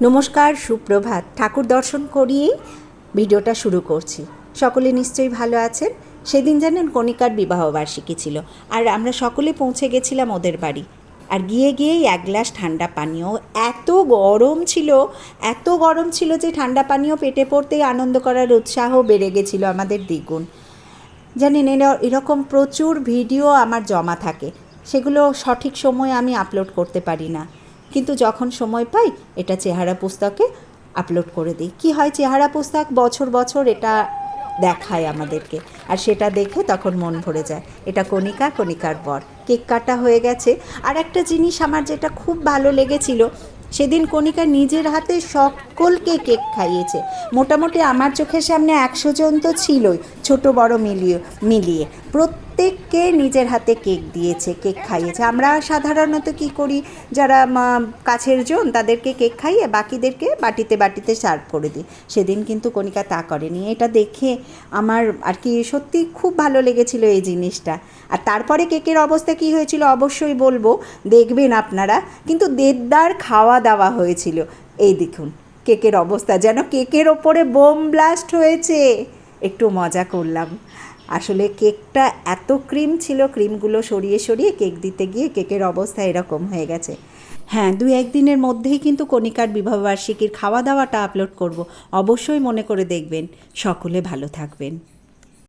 নমস্কার, সুপ্রভাত। ঠাকুর দর্শন করিয়েই ভিডিওটা শুরু করছি। সকলে নিশ্চয়ই ভালো আছেন। সেদিন জানেন কণিকার বিবাহবার্ষিকী ছিল, আর আমরা সকলে পৌঁছে গেছিলাম ওদের বাড়ি। আর গিয়েই এক গ্লাস ঠান্ডা পানীয়, এত গরম ছিল, এত গরম ছিল যে ঠান্ডা পানীয় পেটে পড়তেই আনন্দ করার উৎসাহ বেড়ে গেছিলো আমাদের দ্বিগুণ। জানেন, এরকম প্রচুর ভিডিও আমার জমা থাকে, সেগুলো সঠিক সময়ে আমি আপলোড করতে পারি না, কিন্তু যখন সময় পাই এটা চেহারা পুস্তকে আপলোড করে দিই। কি হয়, চেহারা পুস্তক বছর বছর এটা দেখায় আমাদেরকে, আর সেটা দেখে তখন মন ভরে যায়। এটা কণিকার বর। কেক কাটা হয়ে গেছে। আর একটা জিনিস আমার যেটা খুব ভালো লেগেছিল, সেদিন কণিকা নিজের হাতে সকলকে কেক খাইয়েছে। মোটামুটি আমার চোখের সামনে 100 জন তো ছিলই, ছোট বড় মিলিয়ে প্রত্যেককে নিজের হাতে কেক দিয়েছে, কেক খাইয়েছে। আমরা সাধারণত কি করি, যারা কাছের জন তাদেরকে কেক খাইয়ে বাকিদেরকে বাটিতে সার্ভ করে দিই। সেদিন কিন্তু কণিকা তা করেনি। এটা দেখে আমার আর কি সত্যি খুব ভালো লেগেছিল এই জিনিসটা। আর তারপরে কেকের অবস্থা কি হয়েছিল অবশ্যই বলবো, দেখবেন আপনারা। কিন্তু দেবদার খাওয়া দাওয়া হয়েছিল। এই দেখুন কেকের অবস্থা, যেন কেকের ওপরে বোম ব্লাস্ট হয়েছে। একটু মজা করলাম। আসলে কেকটা এত ক্রিম ছিল, ক্রিমগুলো সরিয়ে কেক দিতে গিয়ে কেকের অবস্থা এরকম হয়ে গেছে। হ্যাঁ, 2-1 দিনের মধ্যেই কিন্তু কণিকার বিবাহবার্ষিকীর খাওয়া দাওয়াটা আপলোড করব। অবশ্যই মনে করে দেখবেন। সকলে ভালো থাকবেন।